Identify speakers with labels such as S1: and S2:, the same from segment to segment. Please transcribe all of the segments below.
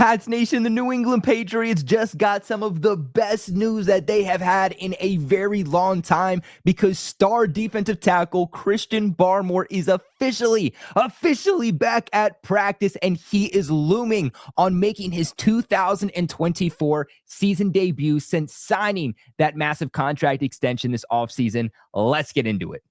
S1: Pats Nation, the New England Patriots just got some of the best news that they have had in a very long time because star defensive tackle Christian Barmore is officially back at practice, and he is looming on making his 2024 season debut since signing that massive contract extension this offseason. Let's get into it.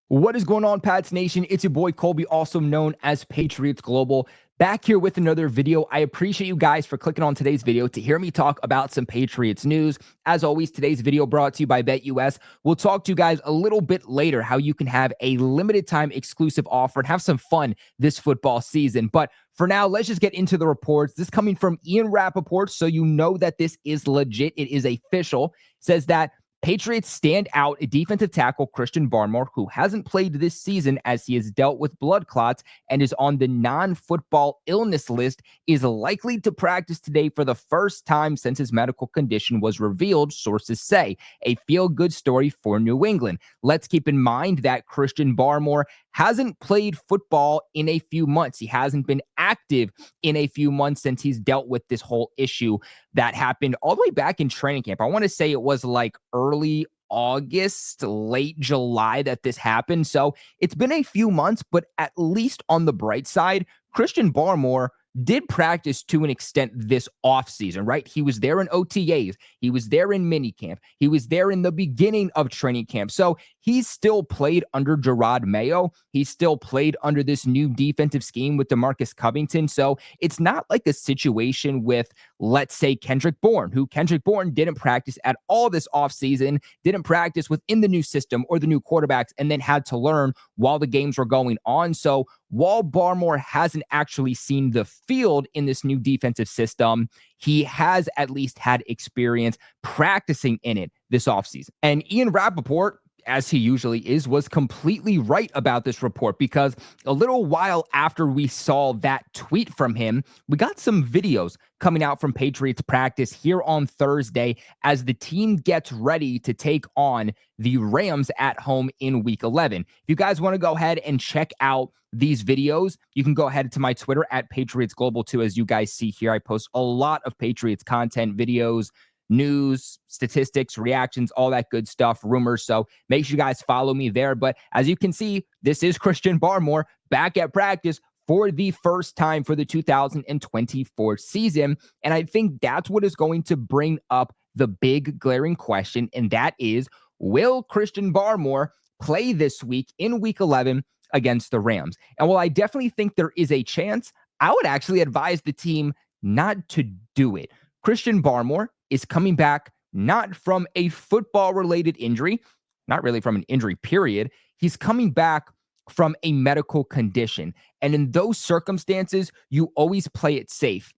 S1: What is going on, Pats Nation? It's your boy Colby, also known as Patriots Global, back here with another video. I appreciate you guys for clicking on today's video to hear me talk about some Patriots news. As always, today's video brought to you by BetUS. We'll talk to you guys a little bit later how you can have a limited time exclusive offer and have some fun this football season. But for now, let's just get into the reports. This coming from Ian Rappaport, so you know that this is legit. It is official. It says that Patriots stand out defensive tackle Christian Barmore, who hasn't played this season as he has dealt with blood clots and is on the non-football illness list, is likely to practice today for the first time since his medical condition was revealed, sources say. A feel-good story for New England. Let's keep in mind that Christian Barmore hasn't played football in a few months. He hasn't been active in a few months since he's dealt with this whole issue that happened all the way back in training camp. I want to say it was like early August, late July that this happened. So it's been a few months, but at least on the bright side, Christian Barmore did practice to an extent this offseason, right? He was there in OTAs. He was there in minicamp. He was there in the beginning of training camp. So he's still played under Gerard Mayo. He's still played under this new defensive scheme with DeMarcus Covington. So it's not like a situation with, let's say, Kendrick Bourne, who Kendrick Bourne didn't practice at all this offseason, didn't practice within the new system or the new quarterbacks, and then had to learn while the games were going on. So while Barmore hasn't actually seen the field in this new defensive system, he has at least had experience practicing in it this offseason. And Ian Rappaport, as he usually is, was completely right about this report because a little while after we saw that tweet from him, we got some videos coming out from Patriots practice here on Thursday as the team gets ready to take on the Rams at home in Week 11. If you guys want to go ahead and check out these videos, you can go ahead to my Twitter at Patriots Global too. As you guys see here, I post a lot of Patriots content, videos, news, statistics, reactions, all that good stuff, rumors. So make sure you guys follow me there. But as you can see, this is Christian Barmore back at practice for the first time for the 2024 season. And I think that's what is going to bring up the big glaring question. And that is, will Christian Barmore play this week in Week 11 against the Rams? And while I definitely think there is a chance, I would actually advise the team not to do it. Christian Barmore is coming back not from a football-related injury, not really from an injury, period. He's coming back from a medical condition. And in those circumstances, you always play it safe.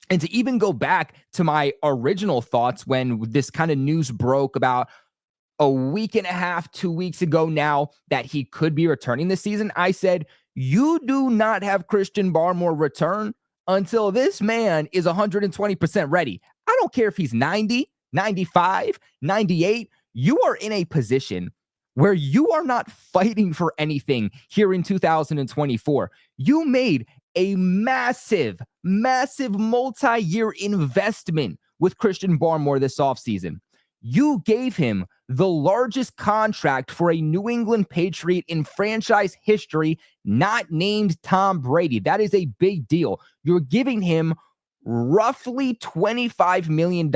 S1: And to even go back to my original thoughts when this kind of news broke about a week and a half, 2 weeks ago now, that he could be returning this season, I said, you do not have Christian Barmore return until this man is 120% ready. I don't care if he's 90, 95, 98. You are in a position where you are not fighting for anything here in 2024. You made a massive multi-year investment with Christian Barmore this offseason. You gave him the largest contract for a New England Patriot in franchise history, not named Tom Brady. That is a big deal. You're giving him roughly $25 million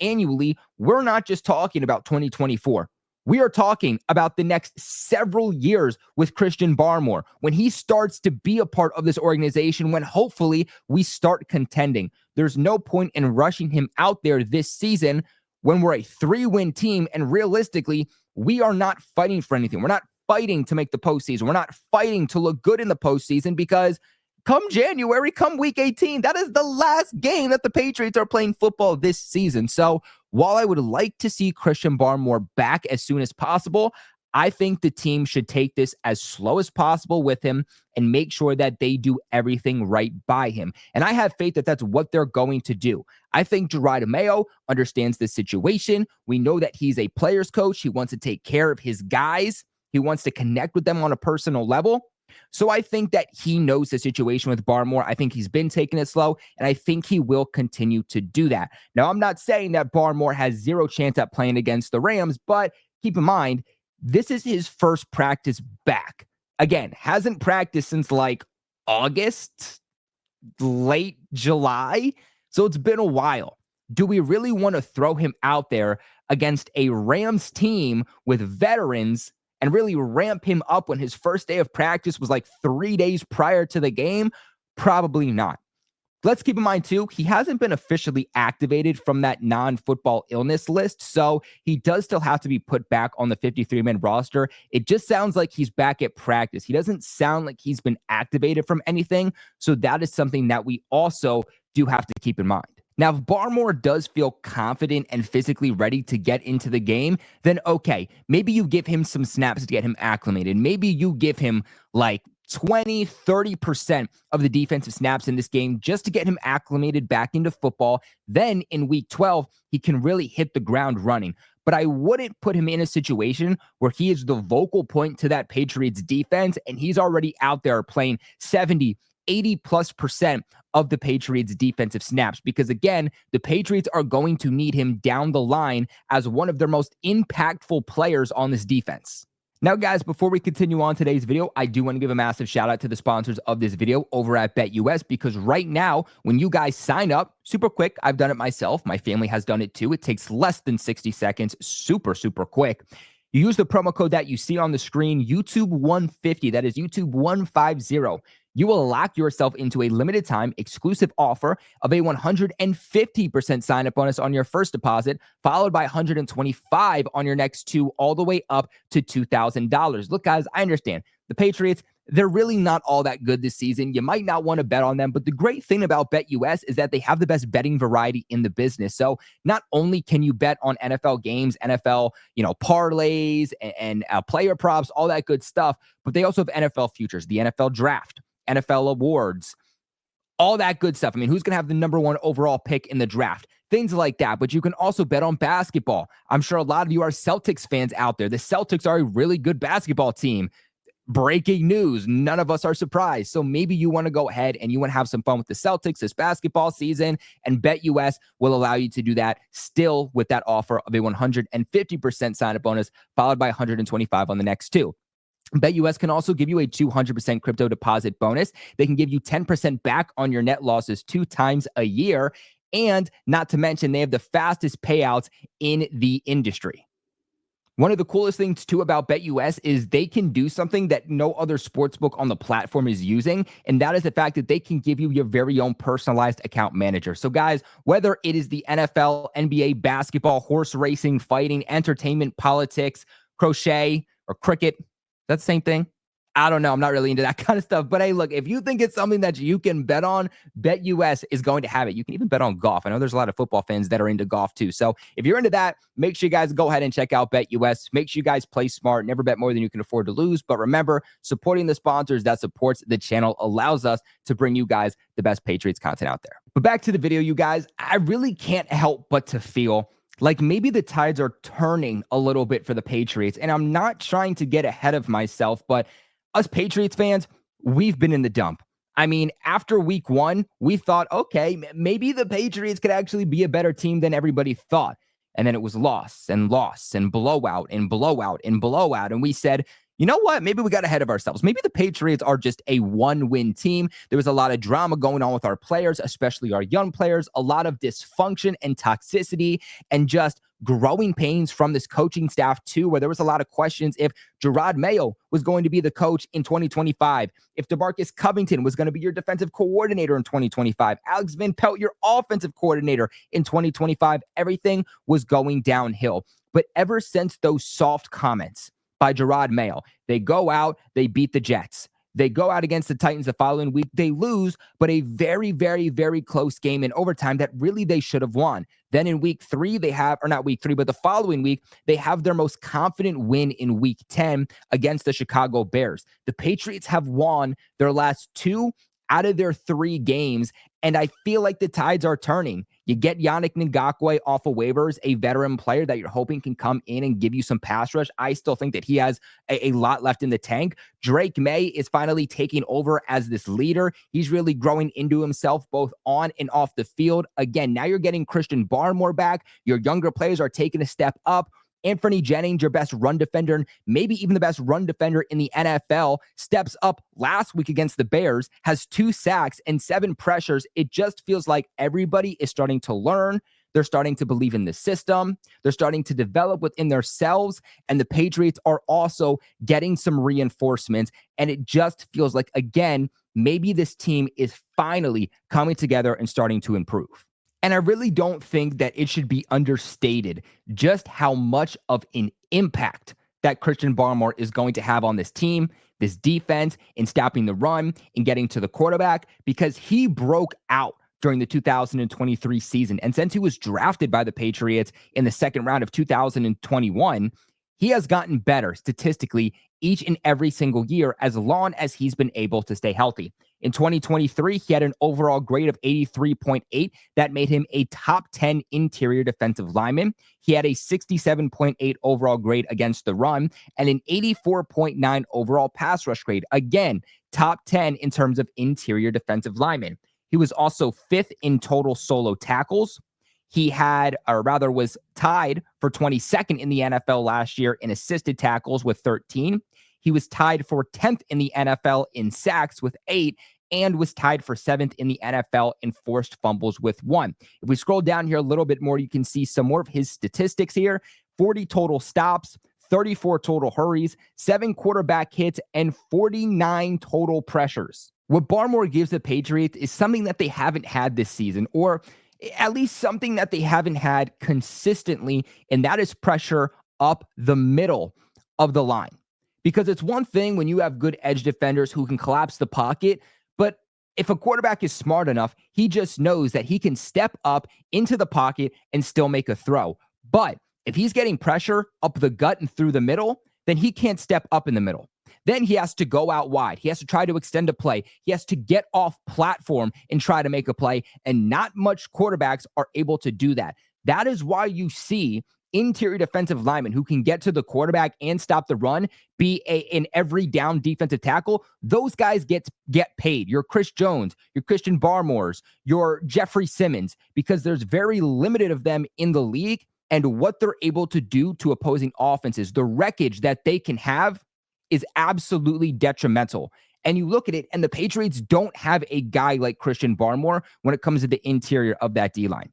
S1: annually. We're not just talking about 2024. We are talking about the next several years with Christian Barmore when he starts to be a part of this organization, when hopefully we start contending. There's no point in rushing him out there this season when we're a 3-win team, and realistically, we are not fighting for anything. We're not fighting to make the postseason. We're not fighting to look good in the postseason because come January, come Week 18, that is the last game that the Patriots are playing football this season. So while I would like to see Christian Barmore back as soon as possible, I think the team should take this as slow as possible with him and make sure that they do everything right by him. And I have faith that that's what they're going to do. I think Gerard Mayo understands the situation. We know that he's a player's coach. He wants to take care of his guys. He wants to connect with them on a personal level. So I think that he knows the situation with Barmore. I think he's been taking it slow, and I think he will continue to do that. Now, I'm not saying that Barmore has zero chance at playing against the Rams, but keep in mind, this is his first practice back. Again, hasn't practiced since like August, late July. So it's been a while. Do we really want to throw him out there against a Rams team with veterans and really ramp him up when his first day of practice was like 3 days prior to the game? Probably not. Let's keep in mind, too, he hasn't been officially activated from that non-football illness list, so he does still have to be put back on the 53-man roster. It just sounds like he's back at practice. He doesn't sound like he's been activated from anything, so that is something that we also do have to keep in mind. Now, if Barmore does feel confident and physically ready to get into the game, then okay, maybe you give him some snaps to get him acclimated. Maybe you give him like 20, 30% of the defensive snaps in this game just to get him acclimated back into football. Then in week 12, he can really hit the ground running. But I wouldn't put him in a situation where he is the vocal point to that Patriots defense and he's already out there playing 70, 80+% of the Patriots defensive snaps, because again, the Patriots are going to need him down the line as one of their most impactful players on this defense. Now, guys, before we continue on today's video, I do want to give a massive shout out to the sponsors of this video over at BetUS, because right now, when you guys sign up, super quick, I've done it myself. My family has done it too. It takes less than 60 seconds, super quick. You use the promo code that you see on the screen, YouTube150, that is YouTube150. You will lock yourself into a limited time exclusive offer of a 150% sign up bonus on your first deposit, followed by 125 on your next two, all the way up to $2,000. Look, guys, I understand the Patriots, they're really not all that good this season. You might not want to bet on them, but the great thing about BetUS is that they have the best betting variety in the business. So not only can you bet on NFL games, NFL, parlays and player props, all that good stuff, but they also have NFL futures, the NFL draft, NFL awards, all that good stuff. I mean, who's going to have the number one overall pick in the draft? Things like that. But you can also bet on basketball. I'm sure a lot of you are Celtics fans out there. The Celtics are a really good basketball team. Breaking news. None of us are surprised. So maybe you want to go ahead and you want to have some fun with the Celtics this basketball season, and BetUS will allow you to do that still with that offer of a 150% sign-up bonus, followed by 125 on the next two. BetUS can also give you a 200% crypto deposit bonus. They can give you 10% back on your net losses 2 times a year. And not to mention, they have the fastest payouts in the industry. One of the coolest things, too, about BetUS is they can do something that no other sportsbook on the platform is using, and that is the fact that they can give you your very own personalized account manager. So, guys, whether it is the NFL, NBA, basketball, horse racing, fighting, entertainment, politics, crochet, or cricket, that's the same thing. I don't know. I'm not really into that kind of stuff. But hey, look, if you think it's something that you can bet on, BetUS is going to have it. You can even bet on golf. I know there's a lot of football fans that are into golf too. So if you're into that, make sure you guys go ahead and check out BetUS. Make sure you guys play smart. Never bet more than you can afford to lose. But remember, supporting the sponsors that supports the channel allows us to bring you guys the best Patriots content out there. But back to the video, you guys, I really can't help but to feel like maybe the tides are turning a little bit for the Patriots. And I'm not trying to get ahead of myself, but us Patriots fans, we've been in the dump. I mean, after week 1, we thought, okay, maybe the Patriots could actually be a better team than everybody thought. And then it was loss and blowout and blowout and blowout. And we said, you know what? Maybe we got ahead of ourselves. Maybe the Patriots are just a one-win team. There was a lot of drama going on with our players, especially our young players, a lot of dysfunction and toxicity and just growing pains from this coaching staff too, where there was a lot of questions if Gerard Mayo was going to be the coach in 2025, if DeMarcus Covington was going to be your defensive coordinator in 2025, Alex Van Pelt, your offensive coordinator in 2025, everything was going downhill. But ever since those soft comments by Gerard Mayo, they go out, they beat the Jets. They go out against the Titans the following week. They lose, but a very, very, very close game in overtime that really they should have won. Then in week 3, they have, or not week 3, but the following week, they have their most confident win in week 10 against the Chicago Bears. The Patriots have won their last 2 out of their 3 games, and I feel like the tides are turning. You get Yannick Ngakoue off of waivers, a veteran player that you're hoping can come in and give you some pass rush. I still think that he has a lot left in the tank. Drake May is finally taking over as this leader. He's really growing into himself both on and off the field. Again, now you're getting Christian Barmore back. Your younger players are taking a step up. Anthony Jennings, your best run defender, maybe even the best run defender in the NFL, steps up last week against the Bears, has 2 sacks and 7 pressures. It just feels like everybody is starting to learn. They're starting to believe in the system. They're starting to develop within themselves. And the Patriots are also getting some reinforcements. And it just feels like, again, maybe this team is finally coming together and starting to improve. And I really don't think that it should be understated just how much of an impact that Christian Barmore is going to have on this team, this defense, in stopping the run and getting to the quarterback, because he broke out during the 2023 season. And since he was drafted by the Patriots in the second round of 2021, he has gotten better statistically each and every single year as long as he's been able to stay healthy. In 2023, he had an overall grade of 83.8. That made him a top 10 interior defensive lineman. He had a 67.8 overall grade against the run and an 84.9 overall pass rush grade. Again, top 10 in terms of interior defensive lineman. He was also 5th in total solo tackles. He had, or rather was tied for 22nd in the NFL last year in assisted tackles with 13. He was tied for 10th in the NFL in sacks with 8, and was tied for 7th in the NFL in forced fumbles with 1. If we scroll down here a little bit more, you can see some more of his statistics here. 40 total stops, 34 total hurries, 7 quarterback hits, and 49 total pressures. What Barmore gives the Patriots is something that they haven't had this season, or at least something that they haven't had consistently, and that is pressure up the middle of the line. Because it's one thing when you have good edge defenders who can collapse the pocket, but if a quarterback is smart enough, he just knows that he can step up into the pocket and still make a throw. But if he's getting pressure up the gut and through the middle, then he can't step up in the middle. Then he has to go out wide. He has to try to extend a play. He has to get off platform and try to make a play. And not much quarterbacks are able to do that. That is why you see interior defensive linemen who can get to the quarterback and stop the run be an every down defensive tackle. Those guys get paid. Your Chris Jones, your Christian Barmores, your Jeffrey Simmons, because there's very limited of them in the league, and what they're able to do to opposing offenses, the wreckage that they can have is absolutely detrimental. And you look at it, and the Patriots don't have a guy like Christian Barmore when it comes to the interior of that D-line.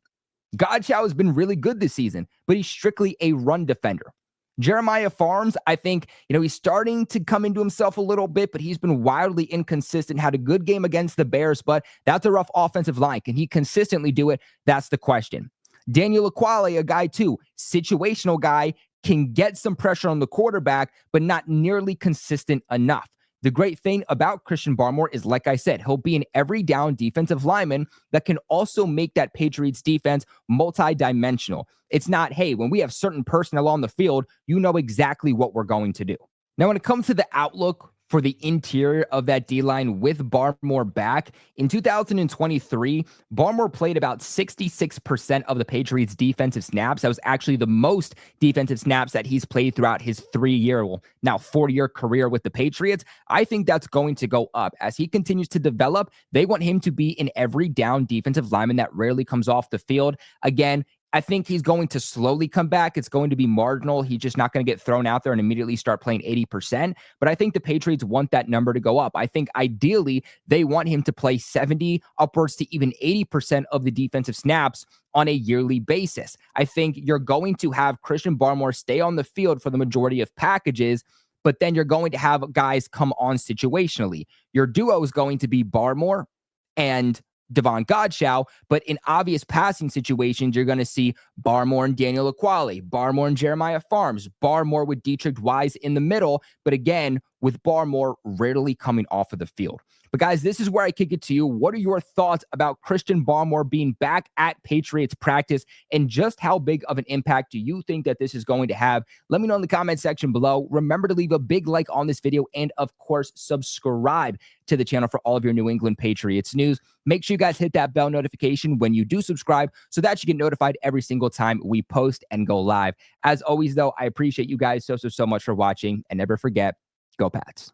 S1: Godchow has been really good this season, but he's strictly a run defender. Jeremiah Farms, I think, he's starting to come into himself a little bit, but he's been wildly inconsistent. Had a good game against the Bears, but that's a rough offensive line. Can he consistently do it? That's the question. Daniel Aquale, a guy too, situational guy, can get some pressure on the quarterback, but not nearly consistent enough. The great thing about Christian Barmore is, like I said, he'll be an every down defensive lineman that can also make that Patriots defense multi-dimensional. It's not, hey, when we have certain personnel on the field, you know exactly what we're going to do. Now, when it comes to the outlook for the interior of that D-line with Barmore back, in 2023, Barmore played about 66% of the Patriots' defensive snaps. That was actually the most defensive snaps that he's played throughout his 4-year career with the Patriots. I think that's going to go up. As he continues to develop, they want him to be an every down defensive lineman that rarely comes off the field. Again, I think he's going to slowly come back. It's going to be marginal. He's just not going to get thrown out there and immediately start playing 80%. But I think the Patriots want that number to go up. I think ideally they want him to play 70, upwards to even 80% of the defensive snaps on a yearly basis. I think you're going to have Christian Barmore stay on the field for the majority of packages, but then you're going to have guys come on situationally. Your duo is going to be Barmore and Devon Godchow, but in obvious passing situations, you're going to see Barmore and Daniel Aquale, Barmore and Jeremiah Farms, Barmore with Dietrich Wise in the middle. But again, with Barmore rarely coming off of the field. But guys, this is where I kick it to you. What are your thoughts about Christian Barmore being back at Patriots practice, and just how big of an impact do you think that this is going to have? Let me know in the comment section below. Remember to leave a big like on this video, and of course, subscribe to the channel for all of your New England Patriots news. Make sure you guys hit that bell notification when you do subscribe so that you get notified every single time we post and go live. As always, though, I appreciate you guys so much for watching, and never forget, go Pats.